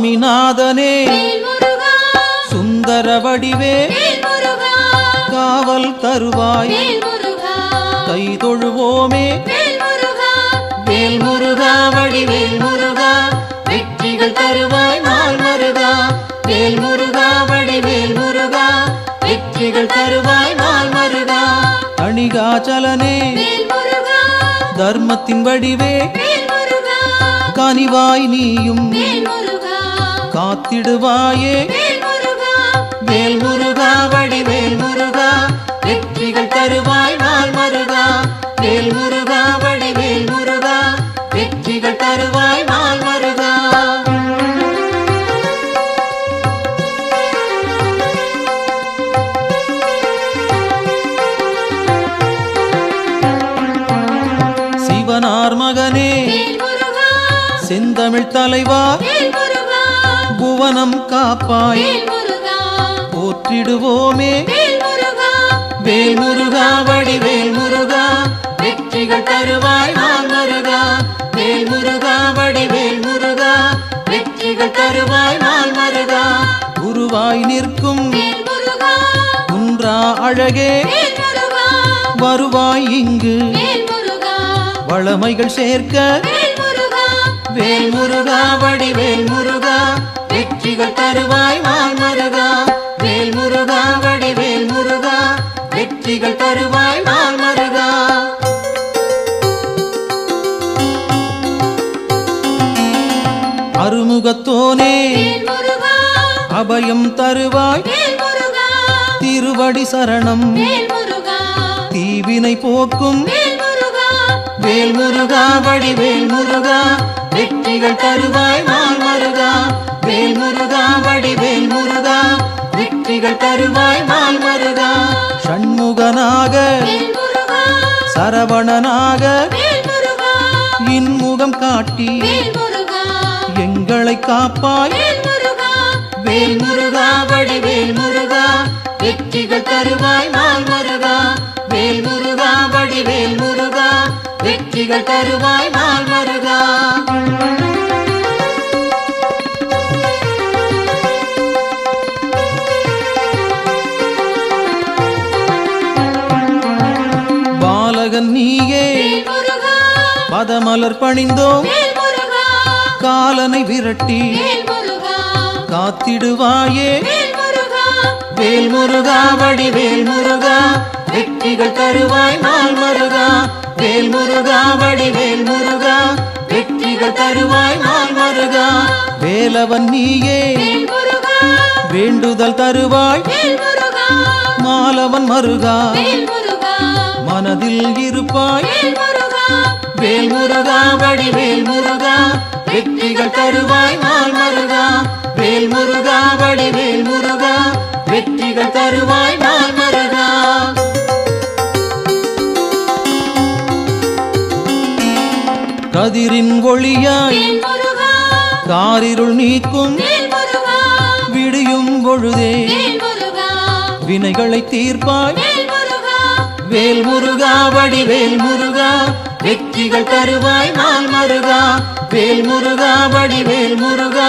சுவாமிநாதனே சுந்தர வடிவே காவல் தருவாய் கை தொழுவோமே வேல் முருகா வடிவேல் முருகா வெற்றிகள் தருவாய் நாள் மருகா வேல் முருகா வடிவேல் முருகா வெற்றிகள் தருவாய் நாள் மருகா அணிகாச்சலனே தர்மத்தின் வடிவே கனிவாய் நீயும் காத்திடுவாயே வேல் முருகா வடிவேல் முருகா வெற்றிகள் தருவாய் நாள் மருகா வேல் முருகா வடிவேல் முருகா வெற்றிகள் தருவாய் நாள் மருகா சிவனார் மகனே செந்தமிழ் தலைவா புவனம் காப்பாய் போற்றிடுவோமே வேல் முருகா வடிவேல் முருகா வெற்றிகள் தருவாய் நாள் மருகா வேல் முருகா வடிவேல் முருகா வெற்றிகள் தருவாய் நாள் மருகா குருவாய் நிற்கும் குன்றா அழகே வருவாய் இங்கு வளமைகள் சேர்க்க வேல் முருகா வடிவேல் முருகா வெற்றிகள் தருவாய் நாள் மருகா வேல் முருகா வடிவேல் முருகா வெற்றிகள் தருவாய் நாள் மருகா அருமுகத்தோனே அபயம் தருவாய் திருவடி சரணம் தீவினை போக்கும் வேல் முருகா வடிவேல் முருகா வெற்றிகள் தருவாய் நாள் மருகா வேல் முருகா வடிவேல் முருகா வெற்றிகள் தருவாய் நாள் மருகா ஷண்முகனாக சரவணனாக இன்முகம் காட்டி எங்களை காப்பாய் வேல் முருகா வடிவேல் முருகா வெற்றிகள் தருவாய் நாள் மருகா வேல் முருகா வடிவேல் முருகா வெற்றிகள் தருவாய் நாள் மருகா பாலகன் நீயே பதமலர் பணிந்தோம் காலனை விரட்டி காத்திடுவாயே வேல் முருகா வடிவேல் முருகா வெற்றிகள் தருவாய் நாள் மருகா வேல் முருகா வடிவேல் முருகா வெற்றிகள் தருவாய் நாள் மருகா வேலவன் நீயே வேண்டுதல் தருவாய் மாலவன் மருகா மனதில் இருப்பாய் வேல் முருகா வடிவேல் முருகா வெற்றிகள் தருவாய் நாள் மருகா வேல் முருகா வடிவேல் முருகா வெற்றிகள் தருவாய் நாள் மருகா கதிரின் ஒளியாய் காரிருள் நீக்கும் விடியும் பொழுதே வினைகளை தீர்ப்பாய் வேல் முருகா வடிவேல் முருகா வெற்றிகள் தருவாய் நாள் மருகா வேல் முருகா வடிவேல் முருகா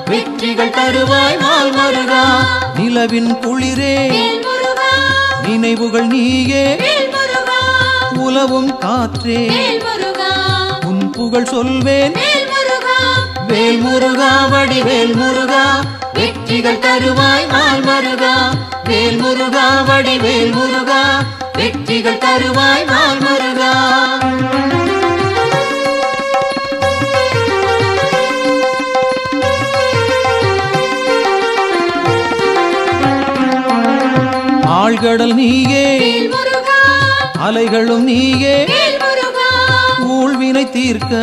வெற்றிகள் தருவாய் நாள் மருகா நிலவின் குளிரே நினைவுகள் நீயே உலவும் காற்றே உன் புகழ் சொல்வேன் வேல் முருகா வடிவேல் முருகா வெற்றிகள் தருவாய் நாள் மருகா வேல் முருகா வடிவேல் முருகா வெற்றிகள் தருவாய் நாள் மருகா ஆழ்கடல் நீயே அலைகளும் நீயே ஊழ்வினை தீர்க்க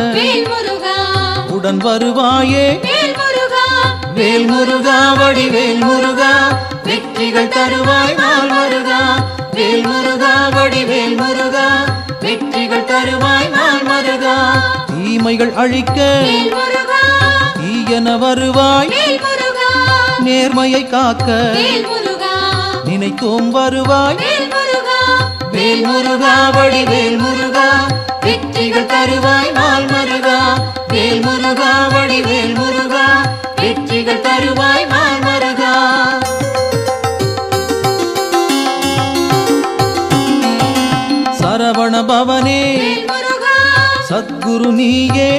உடன் வருவாயே வேல் முருகா வடிவேல் முருகா வெற்றிகள் தருவாய் நாள் மருகா வேல் முருகா வடிவேல் முருகா வெற்றிகள் தருவாய் நாள் மருகா தீமைகள் அழிக்க தீயன வருவாய் நேர்மையை காக்க நினைத்தோம் வருவாய் வேல் முருகா வடிவேல் முருகா வெற்றிகள் தருவாய் நாள் மருகா வேல் முருகா வடிவேல் முருகா வெற்றிகள் வெற்றிகள் தருவாய் நாள் மருகா. சரவண பவனே சத்குரு நீயே,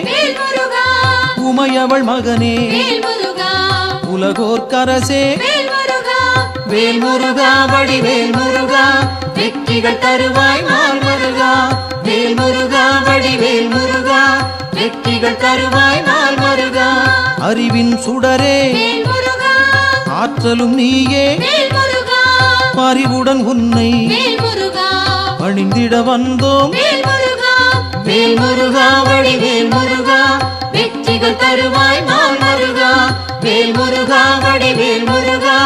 உமையவள் மகனே உலகோர்க்கரசே, வேல் முருகா வடிவேல் முருகா, வெற்றிகள் தருவாய் நாள் மருகா. வேல் முருகா வடிவேல் முருகா, வெற்றிகள் தருவாய் நாள் மருகா. அறிவின் சுடரே ஆற்றலும் நீயே, பரிவுடன் உன்னை பணிந்திட வந்தோம். வேல் முருகா வடிவேல் முருகா, வெற்றிகள் தருவாய் நாள் மருகா. வேல் முருகா வடிவேல் முருகா,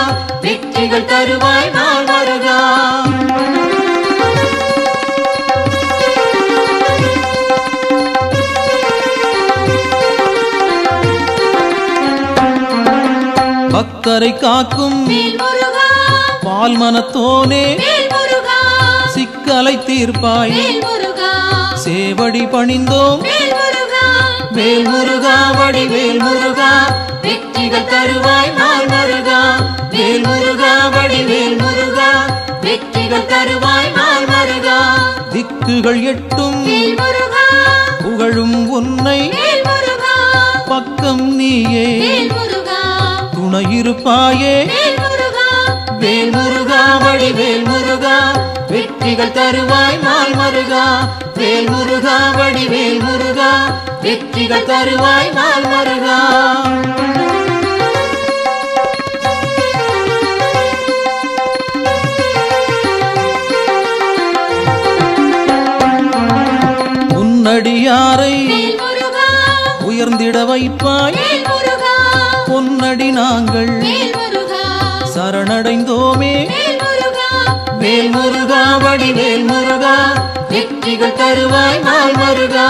வெற்றிகள் தருவாய் நாள் மருகா. பக்தரை காக்கும் பால் மனத்தோனே, சிக்கலை தீர்ப்பாய் சேவடி பணிந்தோம். வேல் முருகா வடிவேல் முருகா, வெற்றிகள் தருவாய் நாள் மருகா. வேல் முருகா வடிவேல் முருகா, வெற்றிகள் தருவாய் நாள் மருகா. திக்குகள் எட்டும் புகழும் உன்னை, பக்கம் நீயே துணையிருப்பாயே. வேல் முருகா வடிவேல் முருகா, வெற்றிகள் தருவாய் நாள் மருகா. வேல் முருகா வடிவேல் முருகா, வெற்றிகள் தருவாய் நாள் மருகா. உன்னடியாரை உயர்ந்திட வைப்பாய், பொன்னடி நாங்கள் சரணடைந்தோமே. வேல் முருகா வடிவேல் முருகா, வெற்றிகள் தருவாய் நாள் மருகா.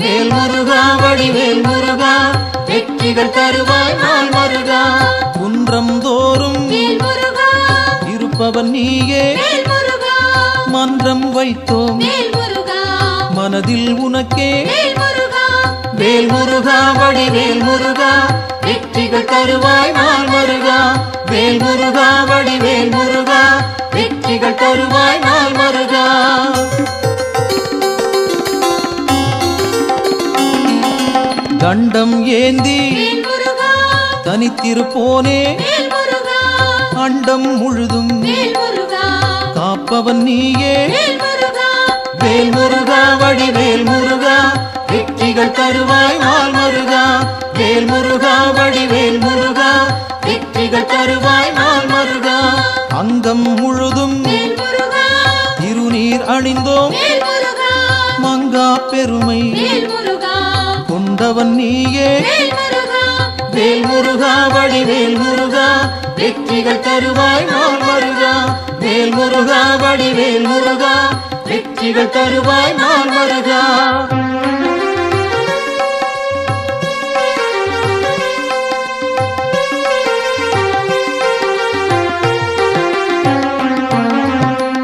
வேல் முருகா வடிவேல் முருகா, வெற்றிகள் தருவாய் நாள் மருகா. குன்றம் தோறும் இருப்பவன் நீயே, மன்றம் வைத்தோம் மனதில் உனக்கே. வேல் முருகா வடிவேல் முருகா, வெற்றிகள் தருவாய் நாள் மருகா. வேல் முருகா வடிவேல் முருகா, வெற்றிகள் தருவாய் நாள் மருகா. தண்டம் ஏந்தி தனித்திருப்போனே, அண்டம் முழுதும் காப்பவன் நீயே. வேல் முருகா வடிவேல் முருகா, வெற்றிகள் தருவாய் நாள் மருகா. வேல் முருகா வடிவேல் முருகா, வெற்றிகள் தருவாய் நாள் மருகா. அங்கம் முழுதும் திருநீர் அணிந்தோம், மங்கா பெருமை கொண்டவன் நீயே. வேல் முருகா வடிவேல் முருகா, வெற்றிகள் தருவாய் நாள் மருகா. வேல் முருகா வடிவேல் முருகா, வெற்றிகள் தருவாய் நாள் மருகா.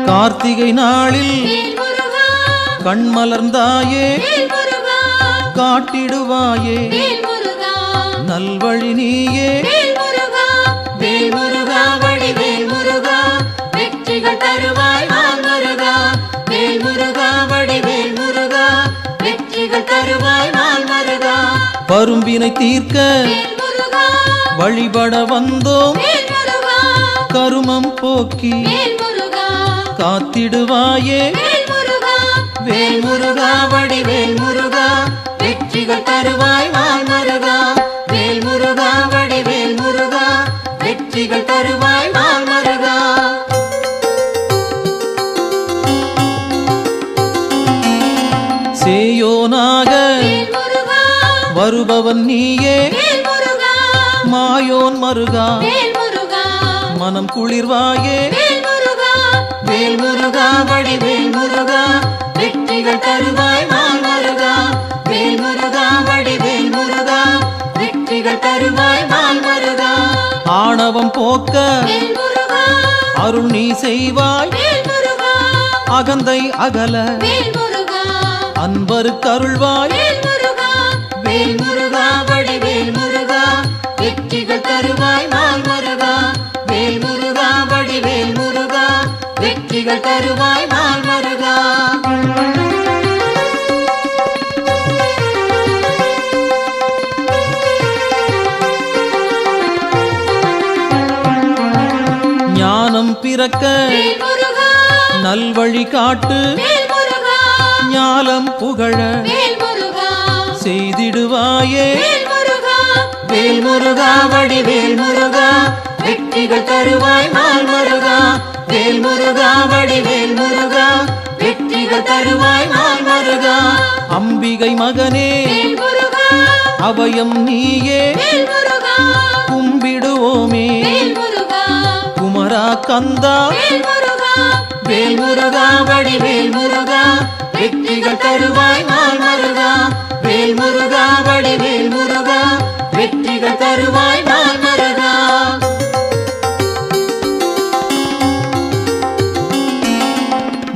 கார்த்திகை நாளில் கண்மலர்ந்தாயே, காட்டிடுவாயே நல்வழி நீயே. வேல் முருகா வடிவேல் முருகா, வெற்றிகள் தருவாய் நாள் மருகா. வேல் முருகா வடிவேல் முருகா, வெற்றிகள் தருவாய் நாள் மருகா. பரும்பினை தீர்க்க வழிபட வந்தோம், கருமம் போக்கி காத்திடுவாயே. வேல் முருகா வடிவேல் முருகா, வெற்றிகள் தருவாய் நாள் மருகா. வேல் முருகா வடிவேல் முருகா, வெற்றிகள் தருவாய் நாள் மருகா. சேயோனாக வருபவன் நீயே, மாயோன் மருகா மனம் குளிர்வாயே. வேல் முருகா வடிவேல் முருகா, வெற்றிகள் தருவாய் நாள் மருகா. வேல் முருகா வடிவேல் முருகா, வெற்றிகள் தருவாய் நாள் மருகா. ஆணவம் போக்க அருள் நீ செய்வாய், அகந்தை அகல அன்பருக்கு அருள்வாய். வேல் முருகா வடிவேல் முருகா, வெற்றிகள் வெற்றிகள் தருவாய் நாள் முருகா வேல் முருகா வடிவேல் முருகா வெற்றிகள் தருவாய் நாள் முருகா ஞானம் பிறக்க நல்வழி காட்டு ஞாலம் புகழ செய்திடுவாயே வேல் முருகா வடிவேல் முருகா வெற்றிகள் தருவாய் நாள் முருகா வேல் முருகா வடிவேல் முருகா வெற்றிகள் தருவாய் நாள் முருகா அம்பிகை மகனே அபயம் நீயே கும்பிடுவோமே குமரா கந்தா வேல் முருகா வடிவேல் முருகா வெற்றிகள் தருவாய் நாள் முருகா வேல் முருகா வடிவேல் முருகா வெற்றிகள் தருவாய் நாள் முருகா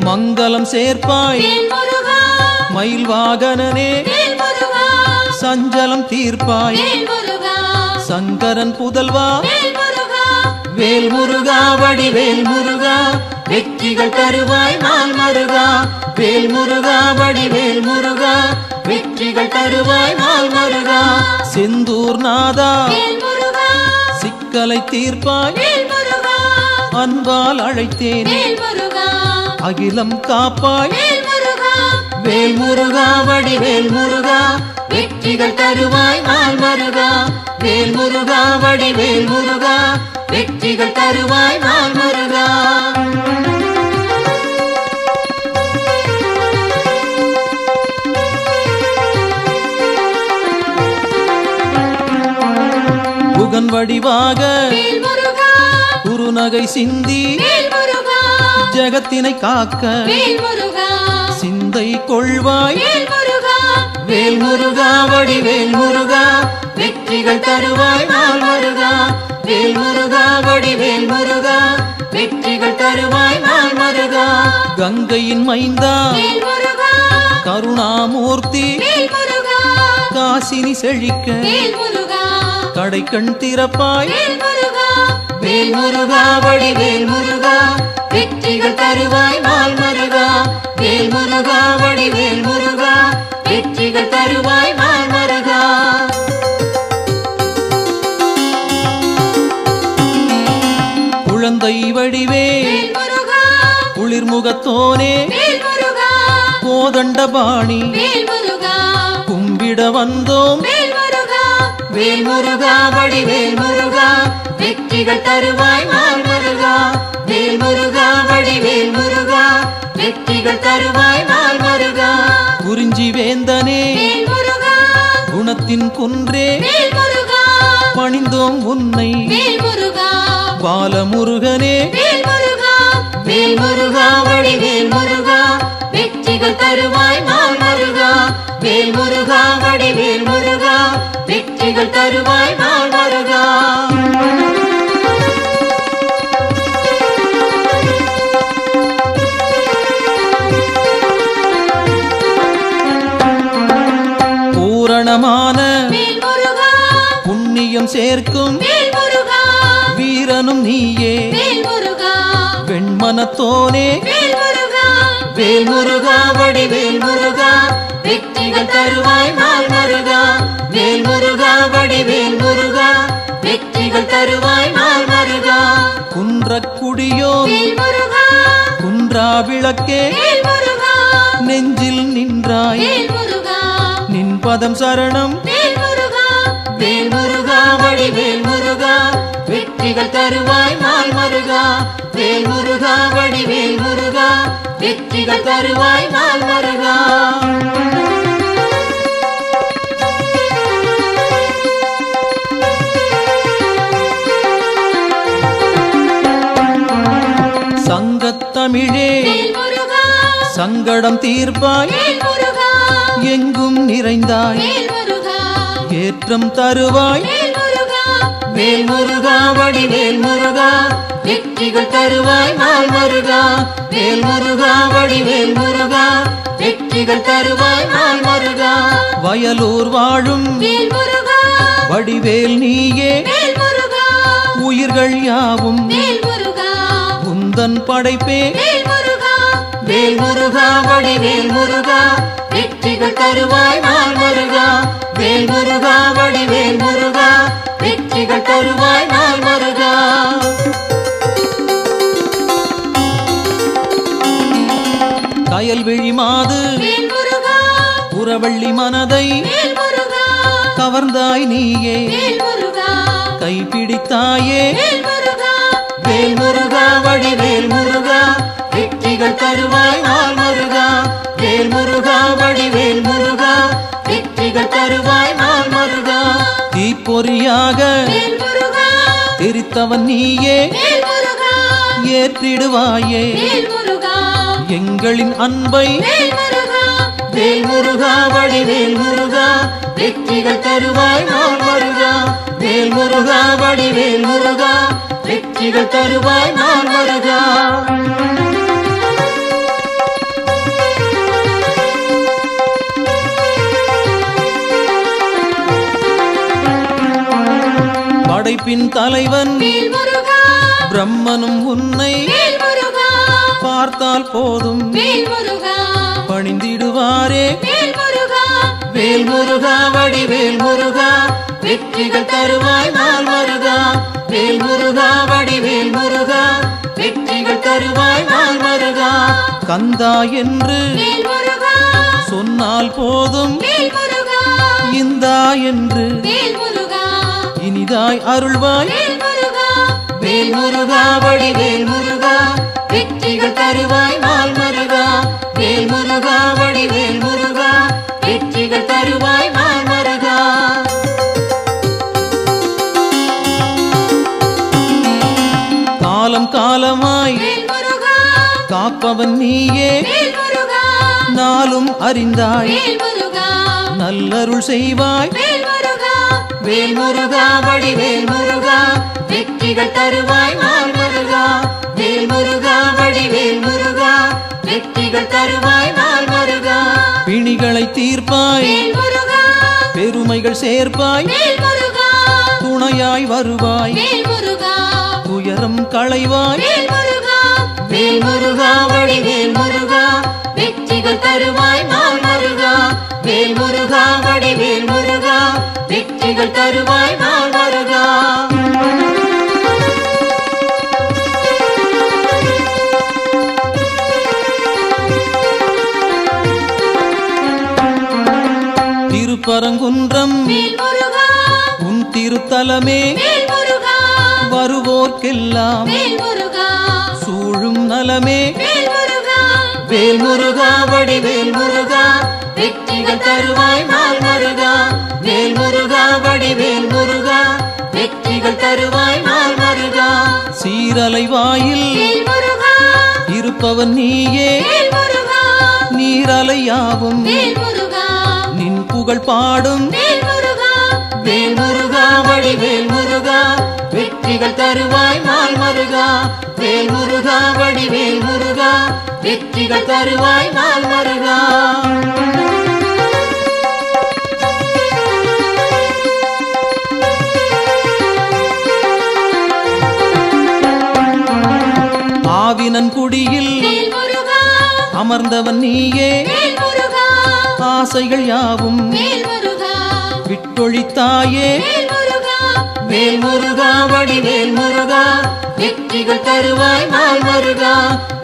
மங்களம் சேர்ப்பாய் மயில் வாகனனே சஞ்சலம் தீர்ப்பாய் சங்கரன் புதல்வா வேல் முருகா வடிவேல் முருகா வெற்றிகள் தருவாய் நாள் முருகா வேல் முருகா வடிவேல் முருகா வெற்றிகள் தருவாய் நாள் முருகா செந்தூர் நாதா சிக்கலை தீர்ப்பாய் அன்பால் அழைத்தேன் அகிலம் காப்பாய் வேல் முருகா வடிவேல் முருகா வெற்றிகள் தருவாய் நாள் முருகா வேல் முருகா வடிவேல் முருகா வெற்றிகள் தருவாய் நாள் முருகா புகன் வடிவாக குறுநகை சிந்தி ஜகத்தினை காக்க சிந்தை கொள்வாய் வேல் முருகா வடிவேல் முருகா வெற்றிகள் தருவாய் நாள் முருகா வேல் முருகா வடிவேல் முருகா வெற்றிகள் தருவாய் நாள் முருகா கங்கையின் மைந்தா கருணாமூர்த்தி காசினி செழிக்க கடை கண் திறப்பாய் வேல் முருகா வடிவேல் முருகா வெற்றிகள் தருவாய் நாள் முருகா வேல் முருகா வடிவேல் முருகா வெற்றிகள் தருவாய் நாள் முருகா குழந்தை வடிவே குளிர்முகத்தோனே கோதண்டபாணி கும்பிட வந்தோம் வேல் முருகா வடிவேல் முருகா வெற்றிகள் தருவாய் நாள் முருகா வேல் முருகா வடிவேல் முருகா வெற்றிகள் தருவாய் நாள் முருகா குறிஞ்சி வேந்தனே குணத்தின் குன்றே பணிந்தோம் உன்னை பாலமுருகனே வேல் முருகா வடிவேல் முருகா வெற்றிகள் தருவாய் நாள் முருகா வேல் முருகா வடிவேல் முருகா வெற்றிகள் தருவாய் நாள் முருகா பூரணமான புண்ணியம் சேர்க்கும் வீரனும் நீயே வெண்மனத்தோனே வேல் முருகா வடிவேல் முருகா வெற்றிகள் தருவாய் நாள் முருகா வேல் முருகா வடிவேல் முருகா வெற்றிகள் தருவாய் நாள் முருகா குன்றக்குடியோ குன்றா விளக்கே நெஞ்சில் நின்றாய் நின் பதம் சரணம் வேல் முருகா வடிவேல் முருகா வெற்றிகள் தருவாய் நாள் முருகா வேல் முருகா வடிவேல் முருகா வெற்றிகள் தருவாய் நாள் முருகா சங்கத்தமிழே சங்கடம் தீர்ப்பாய் எங்கும் நிறைந்தாய் ஏற்றம் தருவாய் வேல் முருகா வடிவேல் முருகா வெற்றிகள் தருவாய் நாள் முருகா வேல் முருகா வடிவேல் முருகா வெற்றிகள் தருவாய் நாள் முருகா வயலூர் வாழும் வடிவேல் நீயே உயிர்கள் யாவும் வேல் முருகா உந்தன் படைப்பே வேல் முருகா வேல் முருகா வடிவேல் முருகா வெற்றிகள் தருவாய் நாள் முருகா வேல் முருகா வடிவேல் முருகா வெற்றிகள் தருவாய் நாள் முருகா கயல்விழி மாது வேல் முருகா புறவள்ளி மனதை வேல் முருகா கவர்ந்தாய் நீயே வேல் முருகா கைப்பிடித்தாயே வேல் முருகா வேல் முருகா வடிவேல் முருகா வெற்றிகள் தருவாய் நாள் முருகா வேல் முருகா வடிவேல் முருகா வெற்றிகள் தருவாய் நாள் முருகா தீப்பொறியாக வேல் முருகா தெரித்தவன் நீயே வேல் முருகா ஏற்றிடுவாயே வேல் முருகா எங்களின் அன்பை வேல் முருகா வேல் முருகா வடிவேல் முருகா வெற்றிகள் தருவாய் நாள் முருகா வேல் முருகா வடிவேல் முருகா வெற்றிகள் தருவாய் நாள் முருகா படைப்பின் தலைவன் வேல் முருகா பிரம்மனும் உன்னை வேல் முருகா பார்த்தால் போதும் வேல் முருகா பணிந்திடுவாரே வேல் முருகா வேல் முருகா வடிவேல் முருகா வெற்றிகள் தருவாய் நாள் முருகா வேல் முருகா வடிவேல் முருகா வெற்றிகள் தருவாய் நாள் முருகா கந்தா என்று வேல் முருகா சொன்னால் போதும் வேல் முருகா இந்தா என்று வேல் முருகா இனிதாய் அருள்வாய் வேல் முருகா வேல் முருகா வடிவேல் முருகா வெற்றிகள் தருவாய் நாள் முருகா வேல் முருகா வடிவேல் முருகா வெற்றிகள் தருவாய் நாள் முருகா காலம் காலமாய் வேல் முருகா காப்பவன் நீயே வேல் முருகா நாளும் அறிந்தாய் வேல் முருகா நல்லருள் செய்வாய் வேல் முருகா வேல் முருகா வடிவேல் முருகா வெற்றிகள் தருவாய் நாள் முருகா வேல் முருகா வடிவேல் முருகா வெற்றிகள் தருவாய் நாள் முருகா பிணிகளை தீர்ப்பாய் வேல் முருகா பெருமைகள் சேர்ப்பாய் வேல் முருகா துணையாய் வருவாய் வேல் முருகா துயரம் களைவாய் வேல் முருகா வேல் முருகா வடிவேல் முருகா வெற்றிகள் தருவாய் நாள் முருகா வேல் முருகா வடிவேல் முருகா வெற்றிகள் தருவாய் நாள் முருகா திருப்பரங்குன்றம் வேல் முருகா உன் திருத்தலமே வேல் முருகா வருவோர்க்கெல்லாம் வேல் முருகா சூழும் நலமே வேல் முருகா வேல் முருகா வடிவேல் முருகா வெற்றிகள் தருவாய் நாள் முருகா வேல் முருகா வடிவேல் முருகா வெற்றிகள் தருவாய் நாள் முருகா சீரலை வாயில் வேல் முருகா இருப்பவன் நீயே வேல் முருகா நீரலையாவும் வேல் முருகா நின் புகழ் பாடும் வேல் முருகா வேல் முருகா வடிவேல் முருகா வெற்றிகள் தருவாய் நாள் முருகா வேல் முருகா வடிவேல் முருகா வெற்றிகள் தருவாய் நாள் முருகா ஆவினன் குடியில் வேல் முருகா அமர்ந்தவன் நீயே வேல் முருகா ஆசைகள் யாவும் வேல் முருகா விட்டொழித்தாயே வேல் முருகா வேல் முருகா வடிவேல் முருகா வெற்றிகள் தருவாய் நாள் முருகா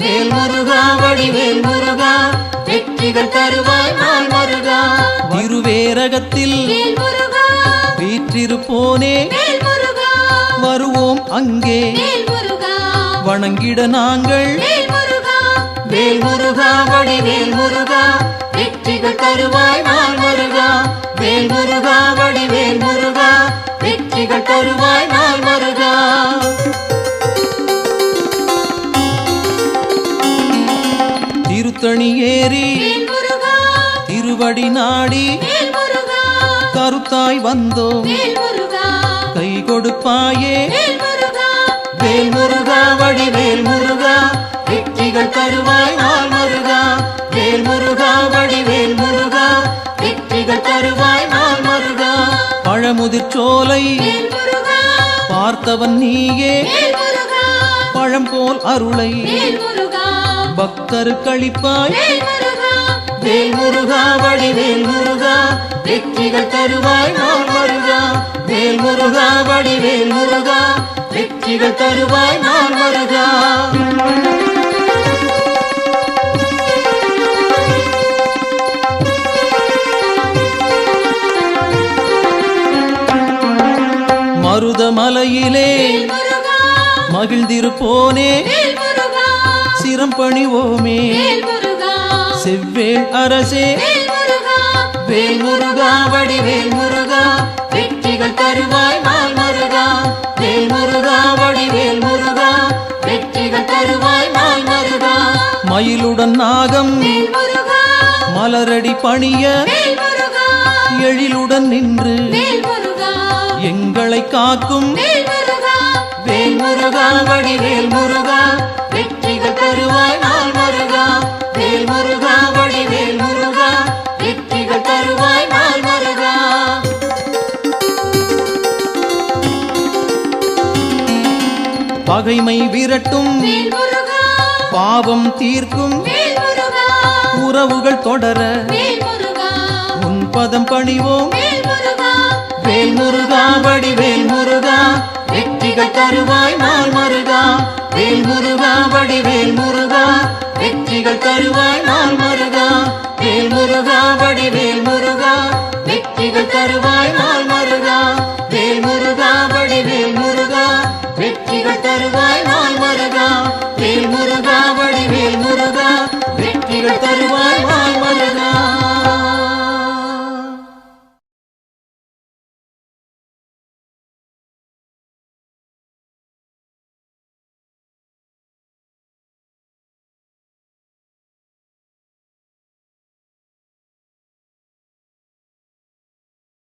வேல் முருகா வடிவேல் முருகா வெற்றிகள் தருவாய் நாள் முருகா திருவேரகத்தில் வேல் முருகா வீற்றிருப்போனே வேல் முருகா வருவோம் அங்கே வேல் முருகா வணங்கிட நாங்கள் வேல் முருகா வேல் முருகா வடிவேல் முருகா வெற்றிகள் தருவாய் நாள் முருகா வேல் முருகா வடிவேல் முருகா வெற்றிகள் தருவாய் நாள் முருகா திருத்தணி ஏறி வேல் முருகா திருவடி நாடி வேல் முருகா கருத்தாய் வந்தோம் வேல் முருகா கை கொடுப்பாயே வேல் முருகா வேல் முருகா வடிவேல் முருகா வெற்றிகள் தருவாய் நாள் முருகா வேல் முருகா வடிவேல் முருகா வெற்றிகள் தருவாய் நாள் முருகா பழமுதிர்ச்சோலை வேல் முருகா பார்த்தவன் நீயே வேல் முருகா பழம் போல் அருளை வேல் முருகா பக்தருக்களிப்பாய் வேல் முருகா வேல் முருகா வடிவேல் முருகா வெற்றிகள் தருவாய் நாள் முருகா வேல் முருகா வடிவேல் முருகா வெற்றிகள் தருவாய் நாள் முருகா மருதமலையிலே வேல் முருகா மகிழ்ந்திருப்போனே வேல் முருகா சிரம் பணிவோமே வேல் முருகா செவ்வேள் அரசே வேல் முருகா வேல் முருகா வடிவேல் முருகா வெற்றிகள் தருவாய் நாள் முருகா வேல் முருகா வடிவேல் முருகா வெற்றிகள் தருவாய் நாள் முருகா மயிலுடன் நாகம் வேல் முருகா மலரடி பணிய வேல் முருகா எழிலுடன் நின்று வேல் முருகா எங்களை காக்கும் வேல் முருகா வேல் முருகா வடிவேல் முருகா வெற்றிகள் தருவாய் நாள் முருகா வேல் முருகா வடிவேல் முருகா வெற்றிகள் தருவாய் நாள் முருகா பகைமை விரட்டும் வேல் முருகா பாவம் தீர்க்கும் வேல் முருகா உறவுகள் தொடர வேல் முருகா உன் பதம் பணிவோம் வேல் முருகா வேல் முருகா வடிவேல் முருகா வெற்றிகள் தருவாய் நாள் முருகா வேல் முருகா வடிவேல் முருகா வெற்றிகள் தருவாய் நாள் முருகா வேல் முருகா வடிவேல் முருகா வெற்றிகள் தருவாய் நாள்